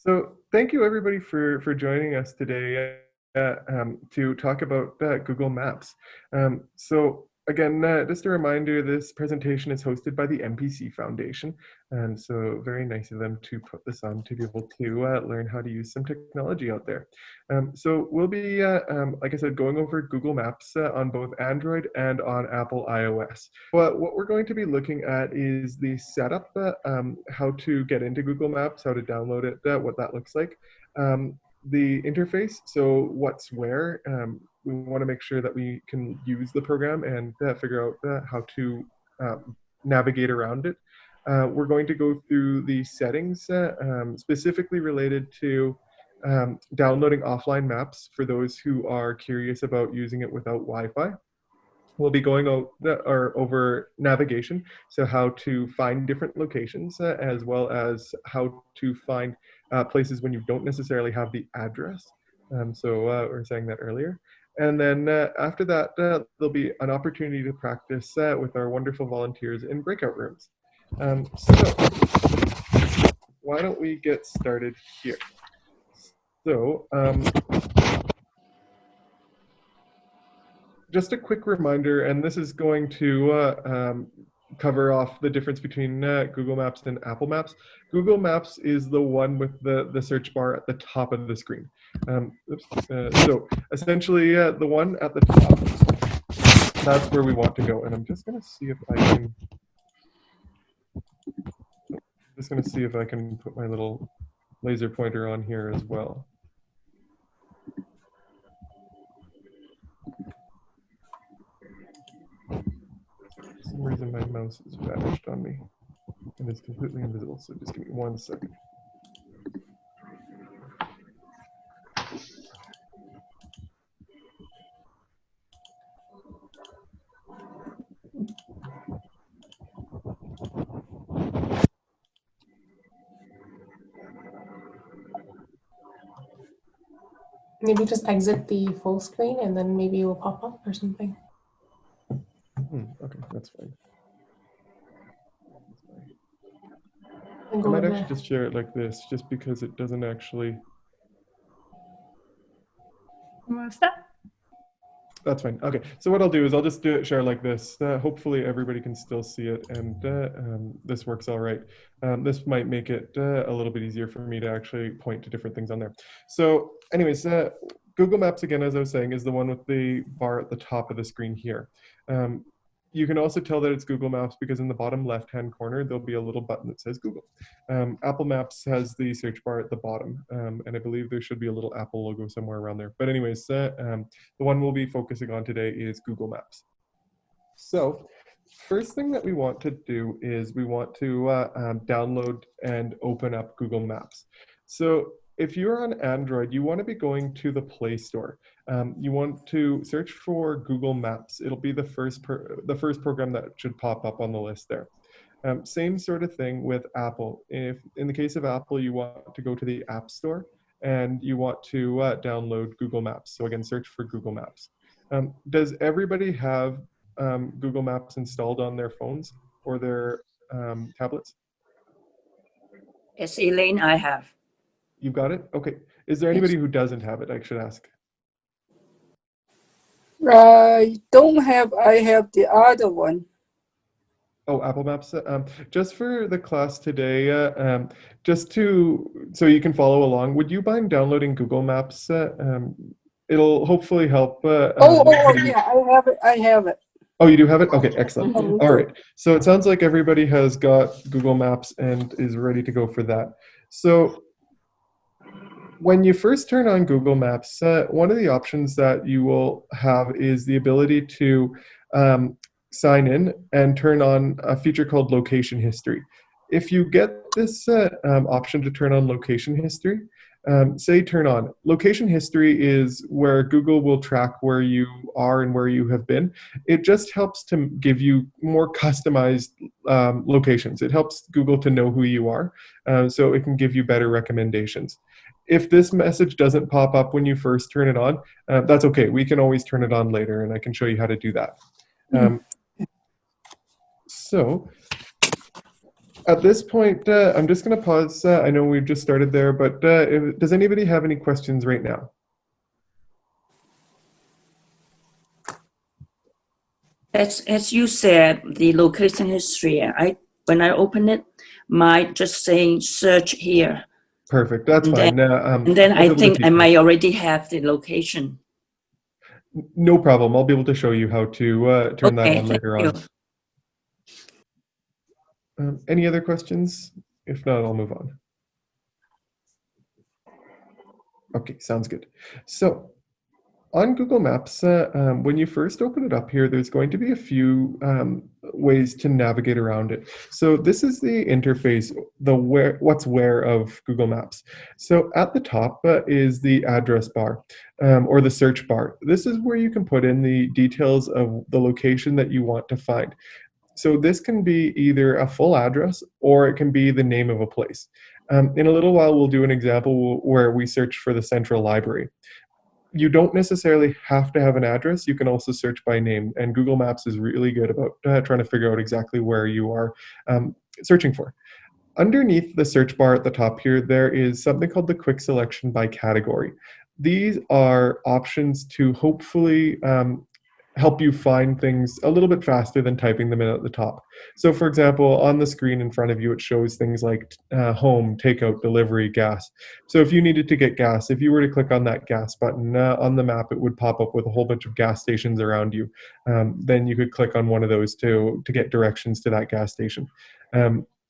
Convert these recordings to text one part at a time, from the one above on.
So thank you everybody for joining us today to talk about Google Maps. So again, just a reminder, this presentation is hosted by the MPC Foundation. And so very nice of them to put this on to be able to learn how to use some technology out there. So we'll be, like I said, going over Google Maps on both Android and on Apple iOS. But what we're going to be looking at is the setup, how to get into Google Maps, how to download it, what that looks like. The interface, so what's where. We want to make sure that we can use the program and figure out how to navigate around it. We're going to go through the settings specifically related to downloading offline maps for those who are curious about using it without Wi-Fi. We'll be going over navigation, so how to find different locations, as well as how to find places when you don't necessarily have the address. So we were saying that earlier. And then after that, there'll be an opportunity to practice with our wonderful volunteers in breakout rooms. So why don't we get started here? So just a quick reminder, and this is going to cover off the difference between Google Maps and Apple Maps. Google Maps is the one with the search bar at the top of the screen. So essentially, the one at the top, that's where we want to go. And I'm just going to see if I can. Just going to see if I can put my little laser pointer on here as well. For some reason my mouse has vanished on me and it's completely invisible, so just give me 1 second. Maybe just exit the full screen and then maybe it will pop up or something. Okay, that's fine. I might actually just share it like this, just because it doesn't actually. What's that? That's fine. Okay, so what I'll do is I'll just share like this. Hopefully everybody can still see it, and this works all right. This might make it a little bit easier for me to actually point to different things on there. So anyways, Google Maps, again, as I was saying, is the one with the bar at the top of the screen here. You can also tell that it's Google Maps because in the bottom left-hand corner, there'll be a little button that says Google. Apple Maps has the search bar at the bottom, and I believe there should be a little Apple logo somewhere around there. But anyways, the one we'll be focusing on today is Google Maps. So first thing that we want to do is we want to download and open up Google Maps. So if you're on Android, you want to be going to the Play Store. You want to search for Google Maps. It'll be the first program that should pop up on the list there. Same sort of thing with Apple. If in the case of Apple, you want to go to the App Store and you want to download Google Maps. So again, search for Google Maps. Does everybody have Google Maps installed on their phones or their tablets? Yes, Elaine, I have. You've got it? Okay. Is there anybody who doesn't have it? I should ask. I don't have. I have the other one. Oh, Apple Maps. Just for the class today, just so you can follow along, would you mind downloading Google Maps? It'll hopefully help. Yeah, I have it. I have it. Oh, you do have it? Okay, excellent. All right. So it sounds like everybody has got Google Maps and is ready to go for that. So when you first turn on Google Maps, one of the options that you will have is the ability to sign in and turn on a feature called Location History. If you get this option to turn on Location History, say turn on. Location History is where Google will track where you are and where you have been. It just helps to give you more customized locations. It helps Google to know who you are, so it can give you better recommendations. If this message doesn't pop up when you first turn it on, that's okay. We can always turn it on later, and I can show you how to do that. So at this point, I'm just going to pause. I know we've just started there, but does anybody have any questions right now? As you said, the location history, when I open it, might just say search here. Perfect. That's And fine. And then I'll I be able to think teach I you. might already have the location. No problem. I'll be able to show you how to turn that on later on. Any other questions? If not, I'll move on. Okay, sounds good. So on Google Maps, when you first open it up here, there's going to be a few ways to navigate around it. So this is the interface, the what's where of Google Maps. So at the top is the address bar or the search bar. This is where you can put in the details of the location that you want to find. So this can be either a full address or it can be the name of a place. In a little while, we'll do an example where we search for the central library. You don't necessarily have to have an address. You can also search by name, and Google Maps is really good about trying to figure out exactly where you are searching for. Underneath the search bar at the top here, there is something called the quick selection by category. These are options to hopefully help you find things a little bit faster than typing them in at the top. So for example, on the screen in front of you, it shows things like home, takeout, delivery, gas. So if you needed to get gas, if you were to click on that gas button on the map, it would pop up with a whole bunch of gas stations around you. Then you could click on one of those to get directions to that gas station.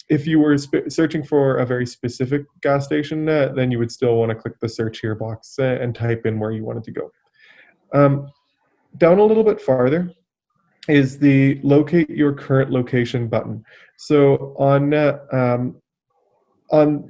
If you were searching for a very specific gas station, then you would still want to click the search here box and type in where you wanted to go. Down a little bit farther is the locate your current location button. So on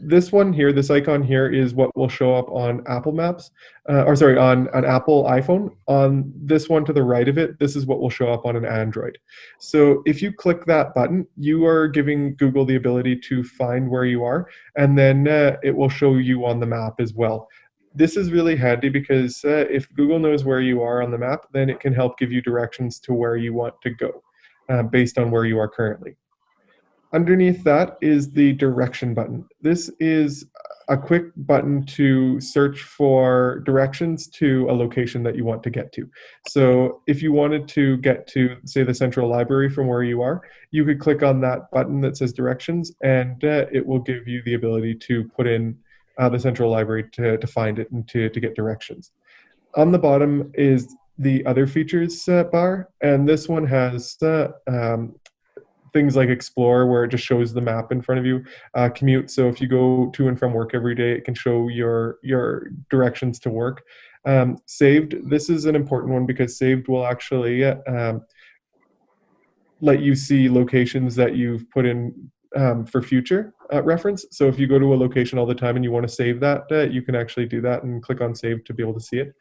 this one here, this icon here is what will show up on Apple Maps, on an Apple iPhone. On this one to the right of it, this is what will show up on an Android. So if you click that button, you are giving Google the ability to find where you are, and then it will show you on the map as well. This is really handy because if Google knows where you are on the map, then it can help give you directions to where you want to go based on where you are currently. Underneath that is the direction button. This is a quick button to search for directions to a location that you want to get to. So if you wanted to get to, say, the central library from where you are, you could click on that button that says directions, and it will give you the ability to put in the central library to find it and to get directions. On the bottom is the other features bar, and this one has things like Explore, where it just shows the map in front of you. Commute, so if you go to and from work every day, it can show your directions to work. Saved, this is an important one because Saved will actually let you see locations that you've put in for future reference. So if you go to a location all the time and you want to save that, you can actually do that and click on Save to be able to see it.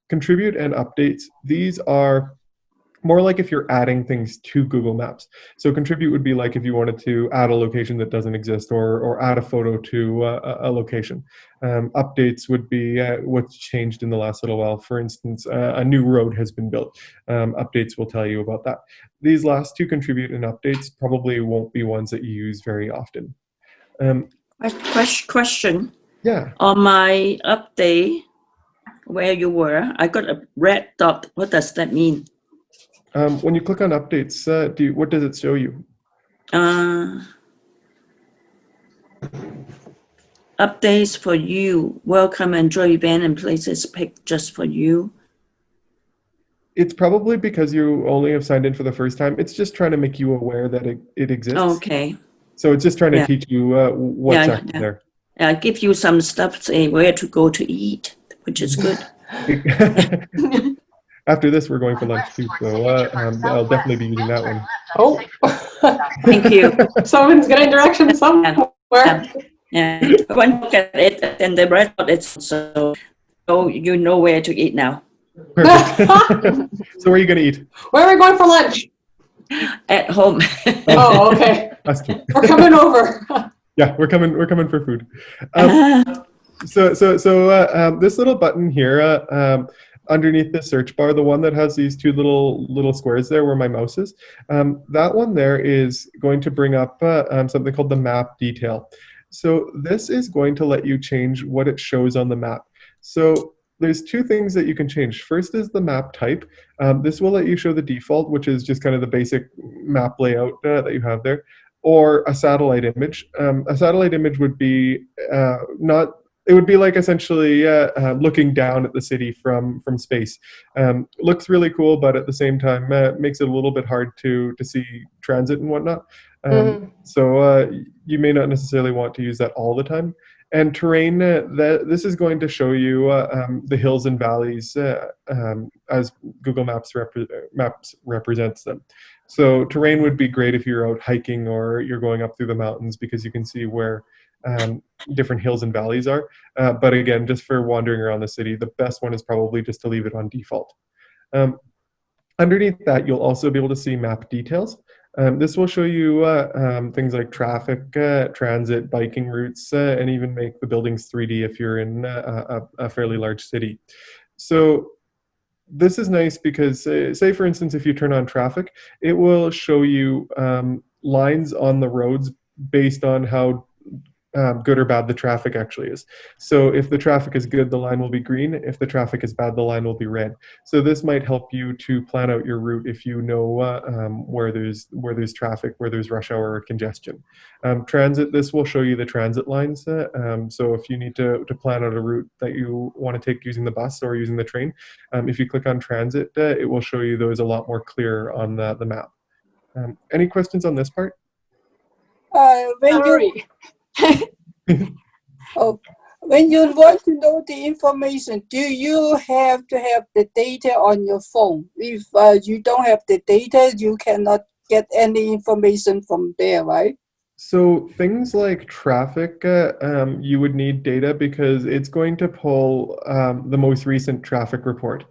Contribute and updates, these are more like if you're adding things to Google Maps. So contribute would be like if you wanted to add a location that doesn't exist or add a photo to a location. Updates would be what's changed in the last little while. For instance, a new road has been built. Updates will tell you about that. These last two, contribute and updates, probably won't be ones that you use very often. Question. Yeah. On my update, where you were, I got a red dot. What does that mean? When you click on updates, what does it show you? Updates for you. Welcome, enjoy event and places picked just for you. It's probably because you only have signed in for the first time. It's just trying to make you aware that it exists. Okay. So it's just trying to teach you what's actually there. Yeah, give you some stuff, say where to go to eat, which is good. After this, we're going for lunch too, so I'll definitely be using that one. Oh, Thank you. someone's getting directions somewhere. Yeah, when look at it, and the red dot, it's so you know where to eat now. Perfect. So where are you going to eat? Where are we going for lunch? At home. Oh, okay. Us too. We're coming over. Yeah, we're coming for food. So this little button here, underneath the search bar, the one that has these two little squares there where my mouse is, that one there is going to bring up something called the map detail. So this is going to let you change what it shows on the map. So there's two things that you can change. First is the map type. This will let you show the default, which is just kind of the basic map layout that you have there, or a satellite image. A satellite image would be not. It would be like essentially looking down at the city from space. Looks really cool, but at the same time makes it a little bit hard to see transit and whatnot. So you may not necessarily want to use that all the time. And terrain, this is going to show you the hills and valleys as Google Maps represents them. So terrain would be great if you're out hiking or you're going up through the mountains, because you can see where different hills and valleys are. But again, just for wandering around the city, the best one is probably just to leave it on default. Underneath that, you'll also be able to see map details. This will show you things like traffic, transit, biking routes, and even make the buildings 3D if you're in a fairly large city. So this is nice because, say for instance, if you turn on traffic, it will show you lines on the roads based on how good or bad the traffic actually is. So if the traffic is good, the line will be green. If the traffic is bad, the line will be red. So this might help you to plan out your route if you know where there's traffic, where there's rush hour or congestion. Transit, this will show you the transit lines. So if you need to plan out a route that you want to take using the bus or using the train, if you click on transit, it will show you those a lot more clear on the map. Any questions on this part? When you want to know the information, do you have to have the data on your phone? If you don't have the data, you cannot get any information from there, right? So things like traffic, you would need data because it's going to pull the most recent traffic report.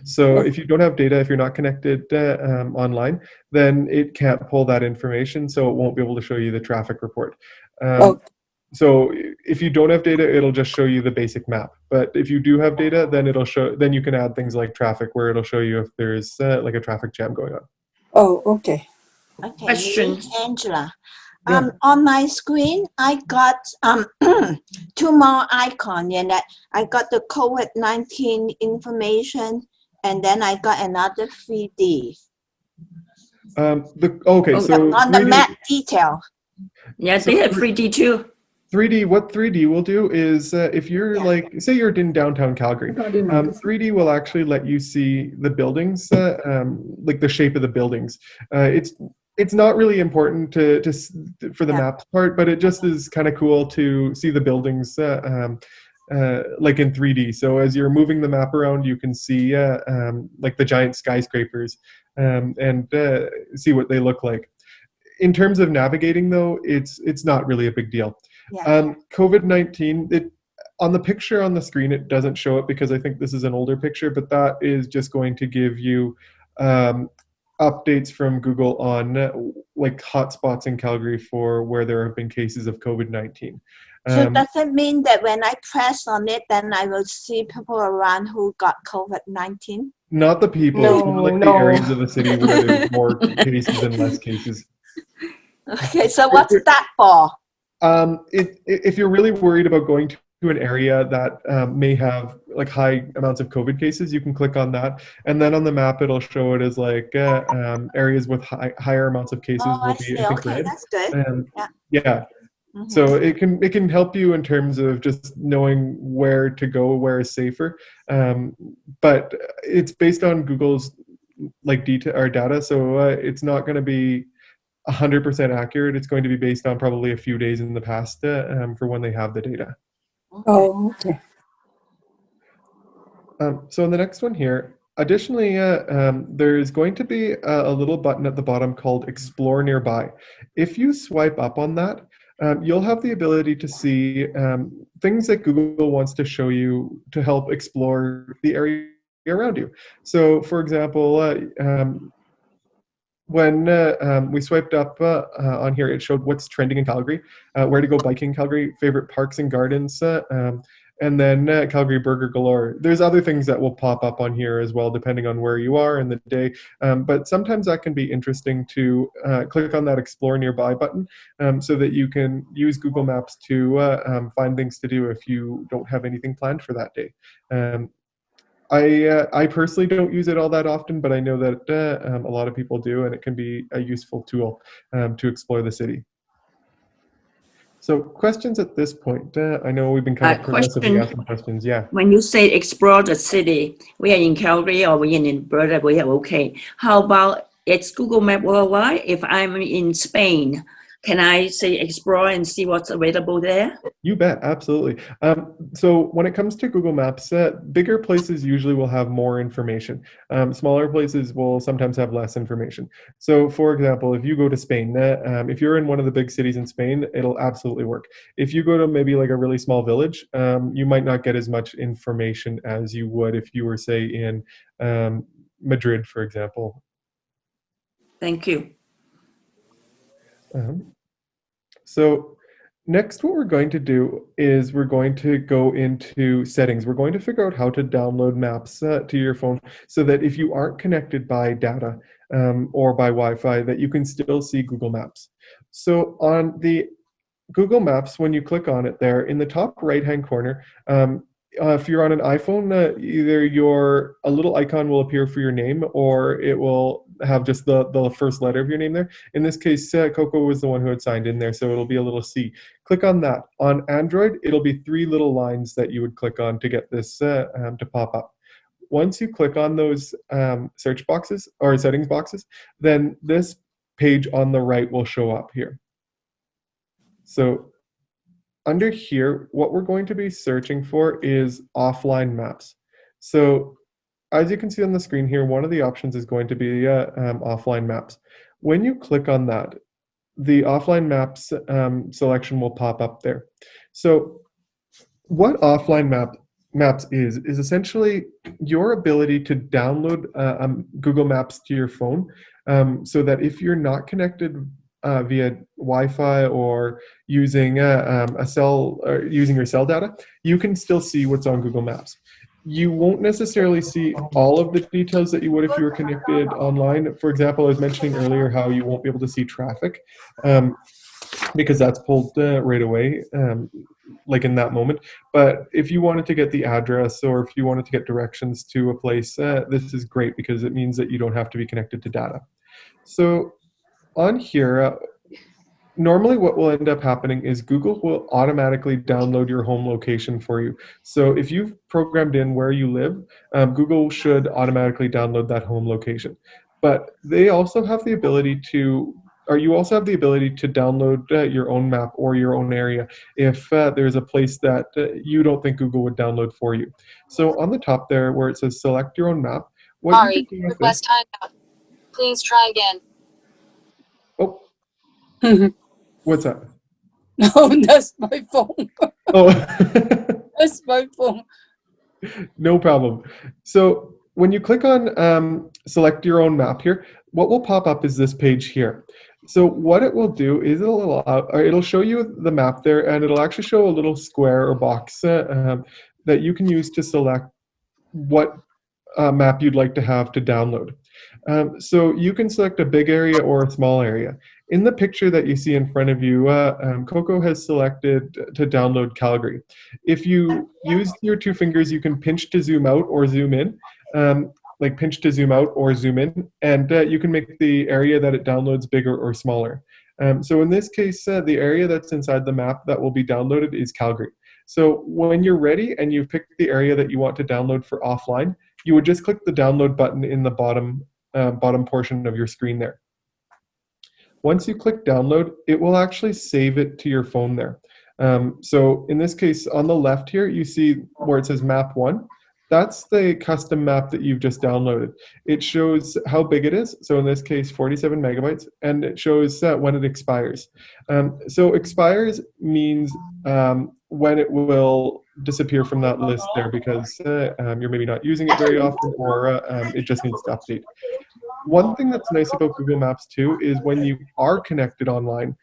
So if you don't have data, if you're not connected online, then it can't pull that information, so it won't be able to show you the traffic report. So if you don't have data, it'll just show you the basic map. But if you do have data, then then you can add things like traffic, where it'll show you if there's like a traffic jam going on. Oh, okay. Okay, Questions? Angela. Yeah. On my screen, I got two more icons in that. I got the COVID-19 information, and then I got another 3D. So on the map detail. Yeah, they have 3D too. 3D, what 3D will do is if you're like, say you're in downtown Calgary, 3D will actually let you see the buildings, like the shape of the buildings. It's not really important for the maps part, but it just is kind of cool to see the buildings like in 3D. So as you're moving the map around, you can see like the giant skyscrapers and see what they look like. In terms of navigating, though, it's not really a big deal. COVID-19, on the picture on the screen, it doesn't show it because I think this is an older picture, but that is just going to give you updates from Google on like hotspots in Calgary for where there have been cases of COVID-19. So does it mean that when I press on it, then I will see people around who got COVID-19? Not the people, it's more like the areas of the city where there's more cases and less cases. Okay, so what's that for? If you're really worried about going to an area that may have like high amounts of COVID cases, you can click on that, and then on the map it'll show it as like areas with higher amounts of cases will be, I think, red. That's good. Yeah. So it can help you in terms of just knowing where to go, where is safer. But it's based on Google's like data, so it's not going to be 100% accurate. It's going to be based on probably a few days in the past for when they have the data. Oh, okay. So in the next one here, additionally, there's going to be a little button at the bottom called Explore Nearby. If you swipe up on that, you'll have the ability to see things that Google wants to show you to help explore the area around you. So for example, when we swiped up on here, it showed what's trending in Calgary, where to go biking in Calgary, favorite parks and gardens, and then Calgary Burger Galore. There's other things that will pop up on here as well, depending on where you are in the day. But sometimes that can be interesting to click on that Explore Nearby button so that you can use Google Maps to find things to do if you don't have anything planned for that day. I personally don't use it all that often, but I know that a lot of people do, and it can be a useful tool to explore the city. So questions at this point? I know we've been kind of progressively Question. asking questions. Yeah. When you say explore the city, we are in Calgary or we are in Alberta, we are okay. How about it's Google Map worldwide? If I'm in Spain, can I say explore and see what's available there? You bet, absolutely. So when it comes to Google Maps, bigger places usually will have more information. Smaller places will sometimes have less information. So for example, if you go to Spain, if you're in one of the big cities in Spain, it'll absolutely work. If you go to maybe like a really small village, you might not get as much information as you would if you were, say, in Madrid, for example. Thank you. So next, what we're going to do is we're going to go into settings. We're going to figure out how to download maps to your phone so that if you aren't connected by data or by Wi-Fi, that you can still see Google Maps. So on the Google Maps, when you click on it there, in the top right-hand corner, if you're on an iPhone, either a little icon will appear for your name, or it will have just the first letter of your name there. In this case, Coco was the one who had signed in there, so it'll be a little C. Click on that. On Android, it'll be 3 little lines that you would click on to get this to pop up. Once you click on those search boxes or settings boxes, then this page on the right will show up here. So under here, what we're going to be searching for is offline maps. So as you can see on the screen here, one of the options is going to be offline maps. When you click on that, the offline maps selection will pop up there. So what offline maps is essentially your ability to download Google Maps to your phone so that if you're not connected via Wi-Fi or using a cell or using your cell data, you can still see what's on Google Maps. You won't necessarily see all of the details that you would if you were connected online. For example, I was mentioning earlier how you won't be able to see traffic because that's pulled right away, like in that moment. But if you wanted to get the address or if you wanted to get directions to a place, this is great because it means that you don't have to be connected to data. So on here, normally what will end up happening is Google will automatically download your home location for you. So if you've programmed in where you live, Google should automatically download that home location. But they also have the ability to, or you also have the ability to download your own map or your own area if there's a place that you don't think Google would download for you. So on the top there where it says select your own map, what Sorry, you can do with request timeout. Please try again. Oh, what's that? No, that's my phone. Oh, That's my phone. no problem. So when you click on select your own map here, what will pop up is this page here. So what it will do is it'll show you the map there, and it'll actually show a little square or box that you can use to select what map you'd like to have to download. So you can select a big area or a small area. In the picture that you see in front of you, Coco has selected to download Calgary. If you use your 2 fingers, you can pinch to zoom out or zoom in, like pinch to zoom out or zoom in, and you can make the area that it downloads bigger or smaller. So in this case, the area that's inside the map that will be downloaded is Calgary. So when you're ready and you've picked the area that you want to download for offline, you would just click the download button in the bottom portion of your screen there. Once you click download, it will actually save it to your phone there. So in this case, on the left here, you see where it says map 1. That's the custom map that you've just downloaded. It shows how big it is. So in this case, 47 megabytes, and it shows when it expires. So expires means when it will disappear from that list there because you're maybe not using it very often or it just needs to update. one thing that's nice about Google Maps too is when you are connected online,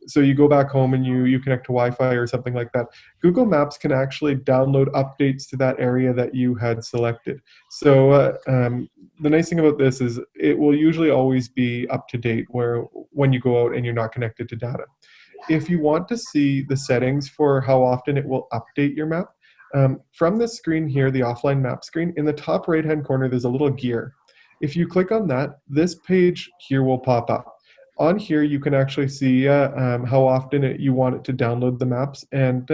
so you go back home and you connect to Wi-Fi or something like that, Google Maps can actually download updates to that area that you had selected. So the nice thing about this is it will usually always be up to date when you go out and you're not connected to data. If you want to see the settings for how often it will update your map, from this screen here, the offline map screen, in the top right-hand corner, there's a little gear. If you click on that, this page here will pop up. On here, you can actually see how often you want it to download the maps and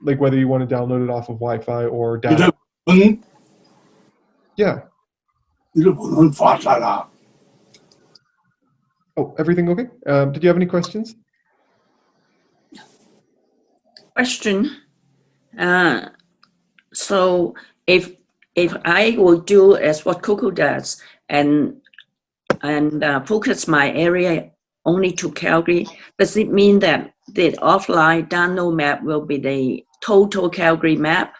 like whether you want to download it off of Wi-Fi or data. Yeah. Oh, everything okay? Did you have any questions? Question. So if I will do as what Coco does and focus my area only to Calgary, does it mean that the offline download map will be the total Calgary map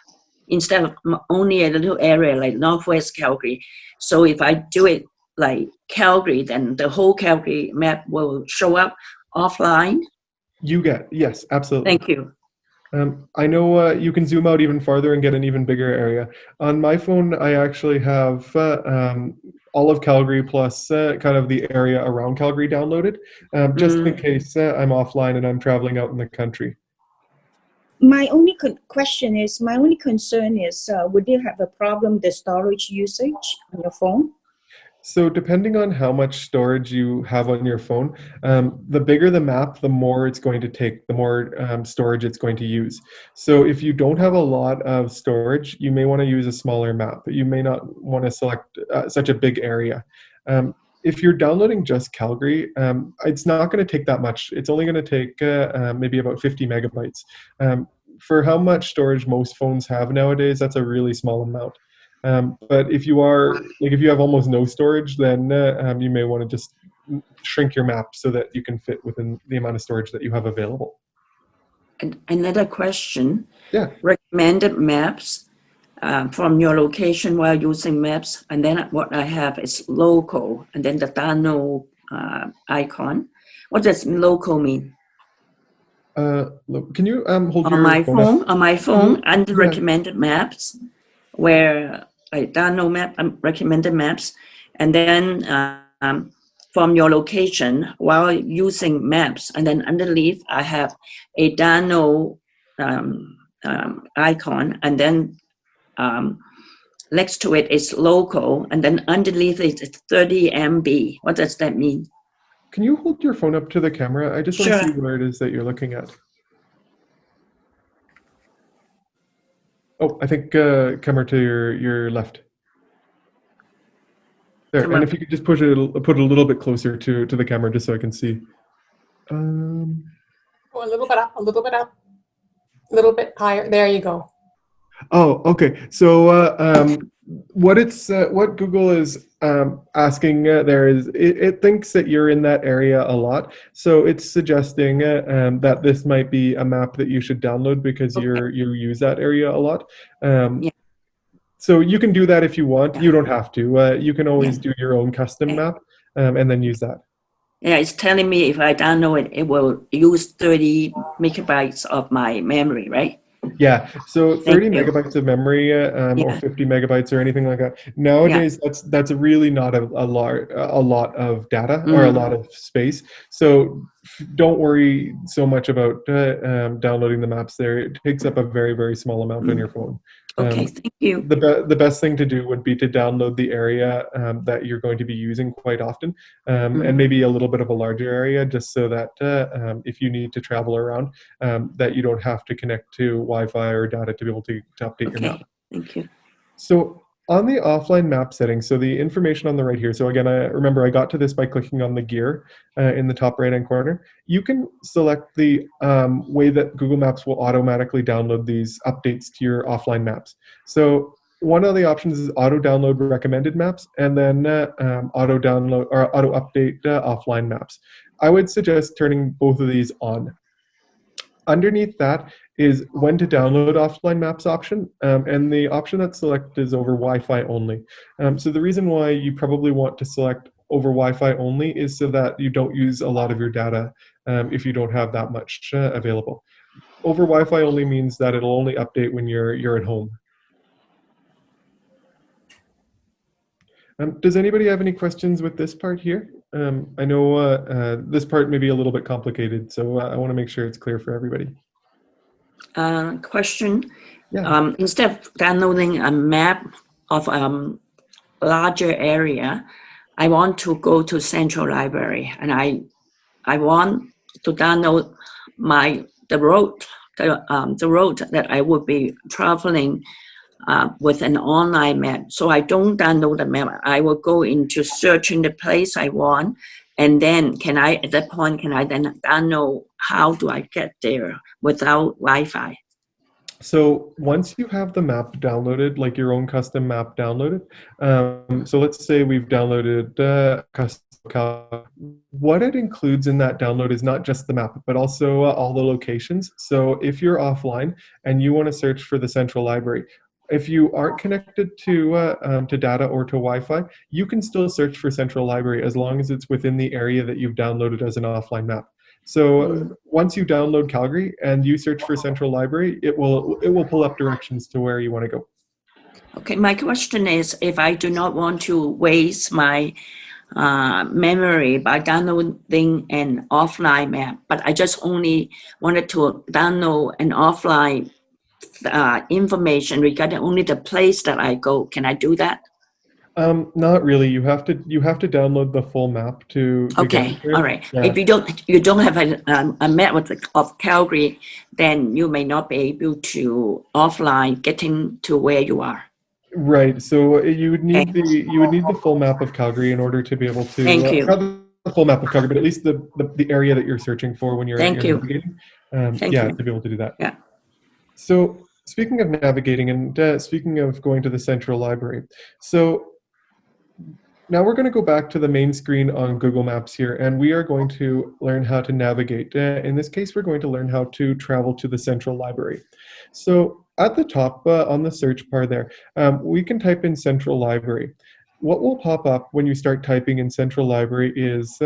instead of only a little area like Northwest Calgary? So if I do it like Calgary, then the whole Calgary map will show up offline? Yes, absolutely. Thank you. I know you can zoom out even farther and get an even bigger area. On my phone, I actually have all of Calgary plus kind of the area around Calgary downloaded, just in case I'm offline and I'm traveling out in the country. My only concern is, would you have a problem with the storage usage on your phone? So depending on how much storage you have on your phone, the bigger the map, the more it's going to take, the more storage it's going to use. So if you don't have a lot of storage, you may want to use a smaller map, but you may not want to select such a big area. If you're downloading just Calgary, it's not going to take that much. It's only going to take maybe about 50 megabytes. For how much storage most phones have nowadays, that's a really small amount. But if you have almost no storage, then you may want to just shrink your map so that you can fit within the amount of storage that you have available. And another question. Yeah. Recommended maps from your location while using maps, and then what I have is local, and then the download icon. What does local mean? Can you hold on your my phone? up? On my phone, under Yeah. recommended maps, where I download map, recommended maps, and then from your location while using maps, and then underneath I have a download icon, and then next to it is local, and then underneath it is 30 MB. What does that mean? Can you hold your phone up to the camera? I just want to Sure. see where it is that you're looking at. Oh, I think camera to your left. There, Come and on. if you could just put it a little bit closer to the camera, just so I can see. Go a little bit up, a little bit up, a little bit higher. There you go. Oh, okay. So what Google is asking there is it thinks that you're in that area a lot, so it's suggesting that this might be a map that you should download because Okay. you use that area a lot. Yeah. So you can do that if you want. Yeah. You don't have to. You can always Yeah. do your own custom Okay. map and then use that. Yeah, it's telling me if I download it, it will use 30 megabytes of my memory, right? Yeah, so 30 Thank you. megabytes of memory or Yeah. 50 megabytes or anything like that. Nowadays, that's really not a lot of data or a lot of space. So don't worry so much about downloading the maps there. It takes up a very, very small amount on your phone. Okay, thank you. The best thing to do would be to download the area that you're going to be using quite often, and maybe a little bit of a larger area, just so that if you need to travel around, that you don't have to connect to Wi-Fi or data to be able to update your map. Okay, thank you. So on the offline map settings, so the information on the right here, so again, I got to this by clicking on the gear in the top right-hand corner. You can select the way that Google Maps will automatically download these updates to your offline maps. So one of the options is auto-download recommended maps, and then auto-download or auto-update offline maps. I would suggest turning both of these on. Underneath that is when to download offline maps option, and the option that's selected is over Wi-Fi only. So the reason why you probably want to select over Wi-Fi only is so that you don't use a lot of your data if you don't have that much available. Over Wi-Fi only means that it'll only update when you're at home. Does anybody have any questions with this part here? I know this part may be a little bit complicated, so I want to make sure it's clear for everybody. Question. Yeah. Instead of downloading a map of larger area, I want to go to Central Library, and I want to download the road that I would be traveling with an online map. So I don't download the map. I will go into searching the place I want, and then at that point, can I then download how do I get there without Wi-Fi? So once you have the map downloaded, like your own custom map downloaded, so let's say we've downloaded custom. What it includes in that download is not just the map, but also all the locations. So if you're offline and you want to search for the Central Library, if you aren't connected to data or to Wi-Fi, you can still search for Central Library as long as it's within the area that you've downloaded as an offline map. So once you download Calgary and you search for Central Library, it will pull up directions to where you want to go. Okay, my question is, if I do not want to waste my memory by downloading an offline map, but I just only wanted to download an offline information regarding only the place that I go, can I do that? Not really. You have to download the full map to Okay, get there. all right. Yeah. If you don't have a map of Calgary, then you may not be able to offline getting to where you are. Right. So you would need the full map of Calgary in order to be able to. Thank you. Not the full map of Calgary, but at least the area that you're searching for when you're navigating. Thank yeah, you. to be able to do that. Yeah. So speaking of navigating and speaking of going to the Central Library, so now we're going to go back to the main screen on Google Maps here, and we are going to learn how to navigate. In this case, we're going to learn how to travel to the Central Library. So at the top on the search bar there, we can type in Central Library. What will pop up when you start typing in Central Library is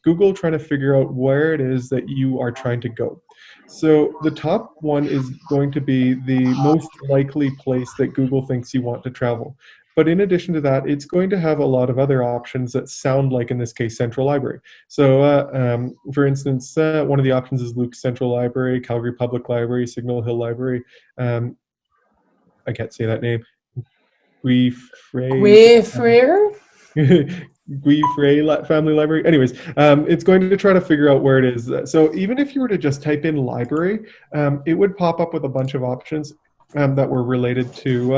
Google trying to figure out where it is that you are trying to go. So the top one is going to be the most likely place that Google thinks you want to travel. But in addition to that, it's going to have a lot of other options that sound like, in this case, Central Library. So for instance, one of the options is Luke's Central Library, Calgary Public Library, Signal Hill Library. I can't say that name. Guy Frere Family Library. Anyways, it's going to try to figure out where it is. So even if you were to just type in library, it would pop up with a bunch of options that were related to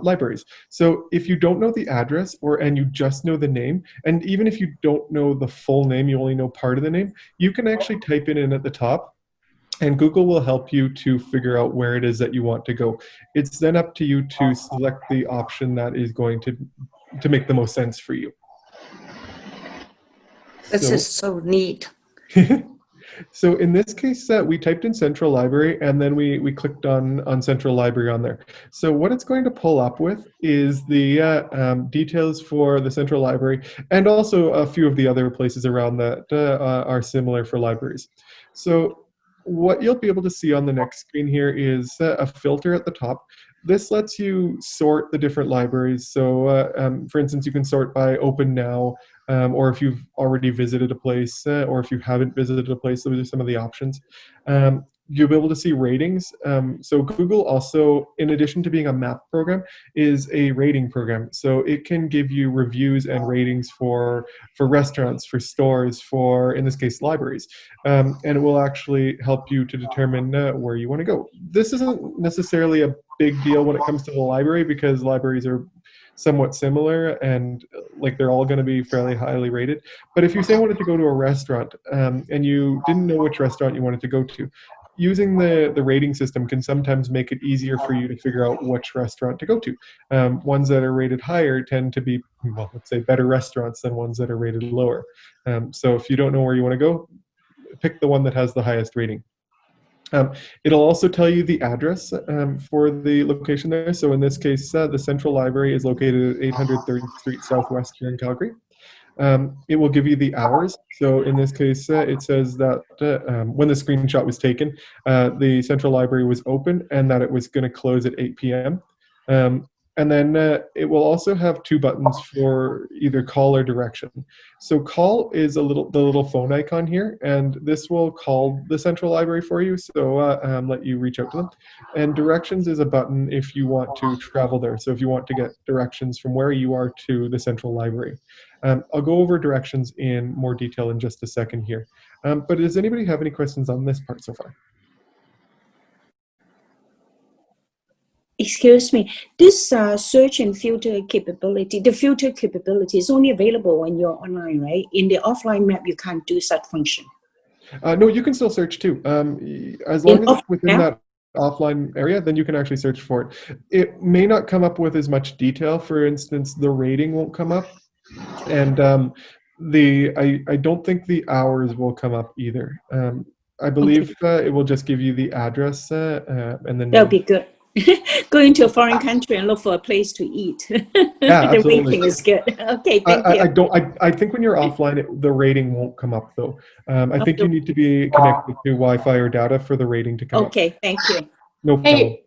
libraries. So if you don't know the address and you just know the name, and even if you don't know the full name, you only know part of the name, you can actually type it in at the top, and Google will help you to figure out where it is that you want to go. It's then up to you to select the option that is going to make the most sense for you. This is so neat. So in this case, we typed in Central Library, and then we clicked on Central Library on there. So what it's going to pull up with is the details for the Central Library, and also a few of the other places around that are similar for libraries. So what you'll be able to see on the next screen here is a filter at the top. This lets you sort the different libraries. So for instance, you can sort by open now, or if you've already visited a place, or if you haven't visited a place. Those are some of the options. You'll be able to see ratings. So Google also, in addition to being a map program, is a rating program. So it can give you reviews and ratings for restaurants, for stores, for, in this case, libraries. And it will actually help you to determine where you want to go. This isn't necessarily a big deal when it comes to the library, because libraries are somewhat similar, and like they're all going to be fairly highly rated. But if you say wanted to go to a restaurant and you didn't know which restaurant you wanted to go to, using the rating system can sometimes make it easier for you to figure out which restaurant to go to. Ones that are rated higher tend to be, well, let's say, better restaurants than ones that are rated lower. So if you don't know where you want to go, pick the one that has the highest rating. It'll also tell you the address for the location there. So in this case, the Central Library is located at 830th Street Southwest here in Calgary. It will give you the hours. So in this case, it says that when the screenshot was taken, the Central Library was open and that it was going to close at 8 p.m. And then it will also have two buttons for either call or direction. So call is the little phone icon here, and this will call the Central Library for you, so let you reach out to them. And directions is a button if you want to travel there. So if you want to get directions from where you are to the Central Library. I'll go over directions in more detail in just a second here. But does anybody have any questions on this part so far? Excuse me, this search and filter capability, the filter capability is only available when you're online, right? In the offline map, you can't do such function. No, you can still search too. As long as it's within that offline area, then you can actually search for it. It may not come up with as much detail. For instance, the rating won't come up. And I don't think the hours will come up either. I believe it will just give you the address and then that'll be good. Go into a foreign country and look for a place to eat. Yeah, the absolutely. rating is good. Okay, thank you. I think when you're offline, the rating won't come up though. I think you need to be connected to Wi-Fi or data for the rating to come up. Okay, thank you. No problem. Hey,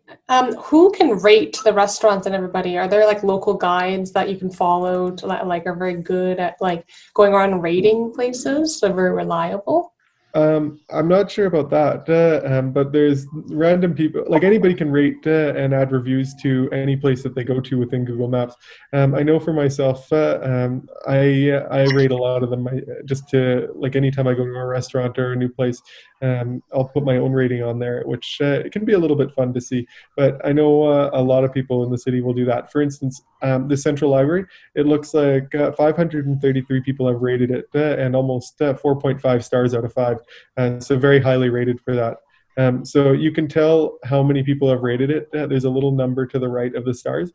who can rate the restaurants and everybody? Are there like local guides that you can follow to like are very good at like going around and rating places? So very reliable. I'm not sure about that, but there's random people, like anybody can rate and add reviews to any place that they go to within Google Maps. I know for myself, I rate a lot of them just to, like anytime I go to a restaurant or a new place, I'll put my own rating on there, which it can be a little bit fun to see. But I know a lot of people in the city will do that. For instance, the Central Library, it looks like 533 people have rated it and almost 4.5 stars out of 5. So very highly rated for that. So you can tell how many people have rated it. There's a little number to the right of the stars.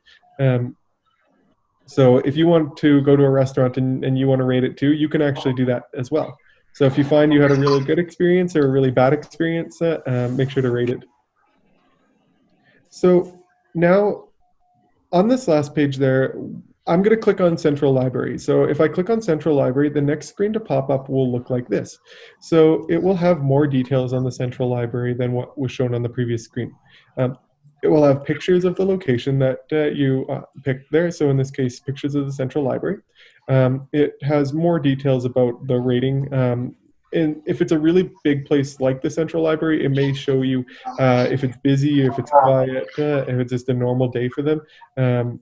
So if you want to go to a restaurant and you want to rate it too, you can actually do that as well. So if you find you had a really good experience or a really bad experience, make sure to rate it. So now on this last page there, I'm going to click on Central Library. So if I click on Central Library, the next screen to pop up will look like this. So it will have more details on the Central Library than what was shown on the previous screen. It will have pictures of the location that you picked there. So in this case, pictures of the Central Library. It has more details about the rating. And if it's a really big place like the Central Library, it may show you if it's busy, if it's quiet, if it's just a normal day for them.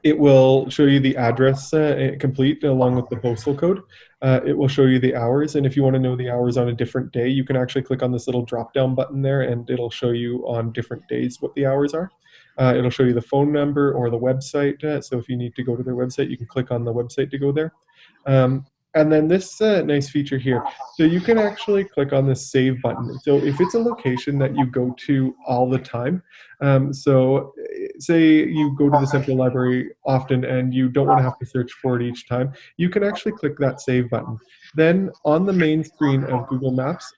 It will show you the address complete along with the postal code. It will show you the hours, and if you want to know the hours on a different day, you can actually click on this little drop-down button there, and it'll show you on different days what the hours are. It'll show you the phone number or the website, so if you need to go to their website, you can click on the website to go there. And then this nice feature here, so you can actually click on this save button. So if it's a location that you go to all the time, so say you go to the Central Library often and you don't want to have to search for it each time, you can actually click that save button. Then on the main screen of Google Maps,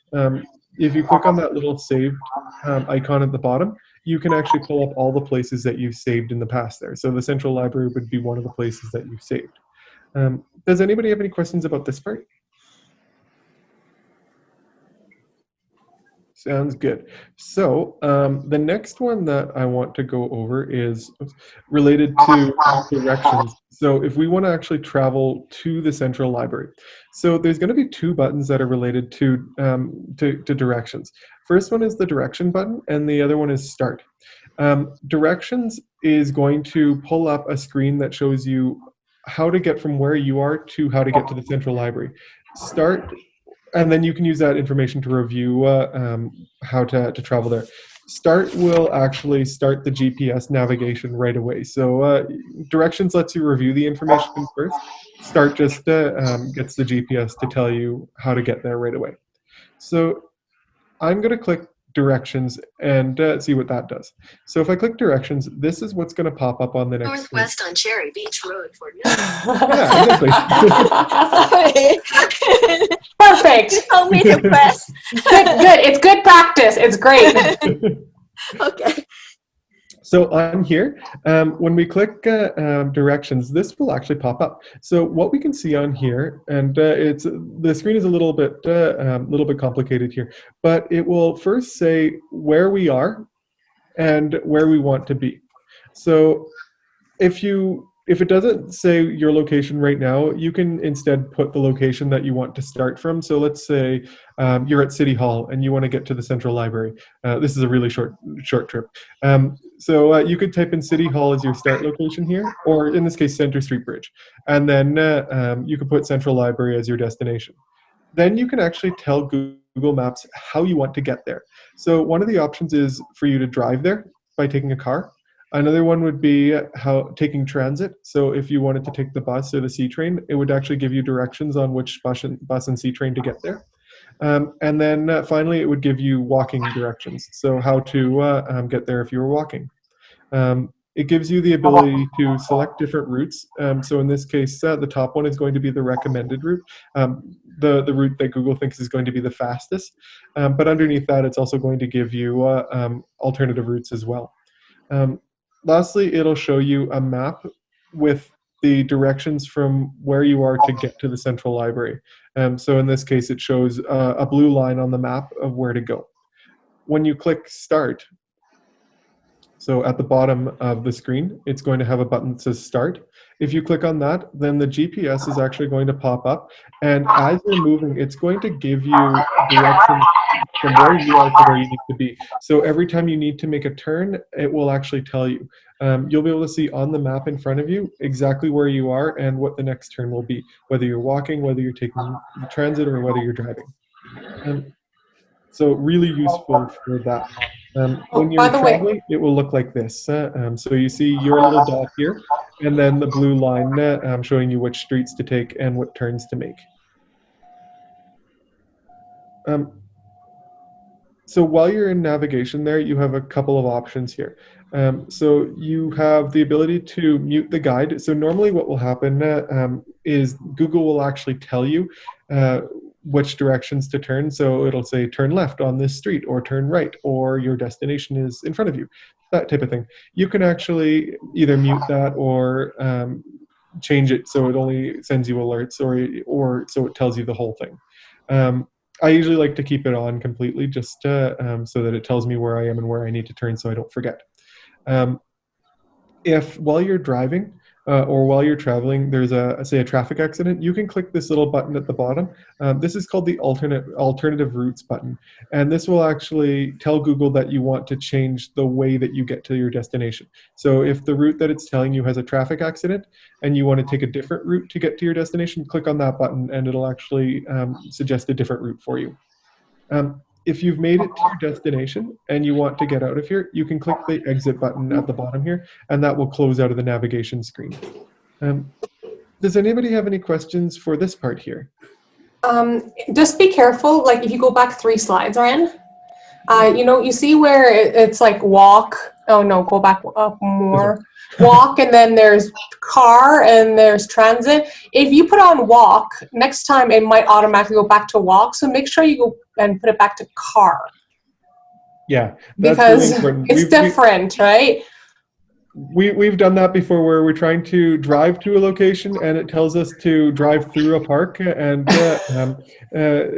if you click on that little saved icon at the bottom, you can actually pull up all the places that you've saved in the past there. So the Central Library would be one of the places that you've saved. Does anybody have any questions about this part? Sounds good. So the next one that I want to go over is related to directions. So if we want to actually travel to the Central Library, so there's going to be two buttons that are related to directions. First one is the direction button, and the other one is start. Directions is going to pull up a screen that shows you how to get from where you are to how to get to the Central Library. Start, and then you can use that information to review how to travel there. Start will actually start the GPS navigation right away. So directions lets you review the information first. Start just gets the GPS to tell you how to get there right away. So I'm going to click directions and see what that does. So if I click directions, this is what's going to pop up on the next screen. Northwest on Cherry Beach Road for Yeah, exactly. Perfect. You told me to press. Good. It's good practice. It's great. Okay. So on here, when we click directions, this will actually pop up. So what we can see on here, and the screen is a little bit complicated here, but it will first say where we are and where we want to be. So if it doesn't say your location right now, you can instead put the location that you want to start from. So let's say you're at City Hall and you want to get to the Central Library. This is a really short trip. So you could type in City Hall as your start location here, or in this case, Center Street Bridge. And then you could put Central Library as your destination. Then you can actually tell Google Maps how you want to get there. So one of the options is for you to drive there by taking a car. Another one would be taking transit. So if you wanted to take the bus or the C train, it would actually give you directions on which bus and C train to get there. And then finally, it would give you walking directions. So how to get there if you were walking. It gives you the ability to select different routes. So in this case, the top one is going to be the recommended route, the route that Google thinks is going to be the fastest. But underneath that, it's also going to give you alternative routes as well. Lastly, it'll show you a map with the directions from where you are to get to the Central Library. So in this case, it shows a blue line on the map of where to go. When you click Start, so at the bottom of the screen, it's going to have a button that says Start. If you click on that, then the GPS is actually going to pop up. And as you're moving, it's going to give you directions from where you are to where you need to be. So every time you need to make a turn, it will actually tell you. You'll be able to see on the map in front of you exactly where you are and what the next turn will be, whether you're walking, whether you're taking the transit, or whether you're driving. So really useful for that. When you're traveling, it will look like this. So you see your little dot here, and then the blue line showing you which streets to take and what turns to make. So while you're in navigation there, you have a couple of options here. So you have the ability to mute the guide. So normally what will happen is Google will actually tell you which directions to turn. So it'll say turn left on this street, or turn right, or your destination is in front of you, that type of thing. You can actually either mute that or change it so it only sends you alerts, or so it tells you the whole thing. I usually like to keep it on completely, just so that it tells me where I am and where I need to turn so I don't forget. If while you're driving or while you're traveling, there's say a traffic accident, you can click this little button at the bottom. This is called the alternative routes button. And this will actually tell Google that you want to change the way that you get to your destination. So if the route that it's telling you has a traffic accident and you want to take a different route to get to your destination, click on that button and it'll actually suggest a different route for you. If you've made it to your destination and you want to get out of here, you can click the exit button at the bottom here, and that will close out of the navigation screen. Does anybody have any questions for this part here? Just be careful, like if you go back 3 slides, Ryan, you see where it's like walk. Oh no, go back up more. Walk, and then there's car and there's transit. If you put on walk, next time it might automatically go back to walk. So make sure you go and put it back to car. Yeah, that's because really it's different, right? We've done that before, where we're trying to drive to a location and it tells us to drive through a park, and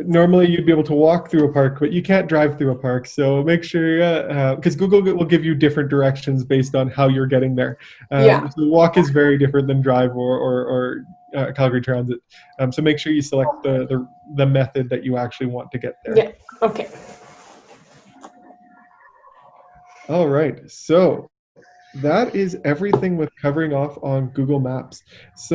normally you'd be able to walk through a park, but you can't drive through a park. So make sure, because Google will give you different directions based on how you're getting there. So walk is very different than drive or Calgary Transit. So make sure you select the method that you actually want to get there. Yeah. Okay. All right. So that is everything with covering off on Google Maps. So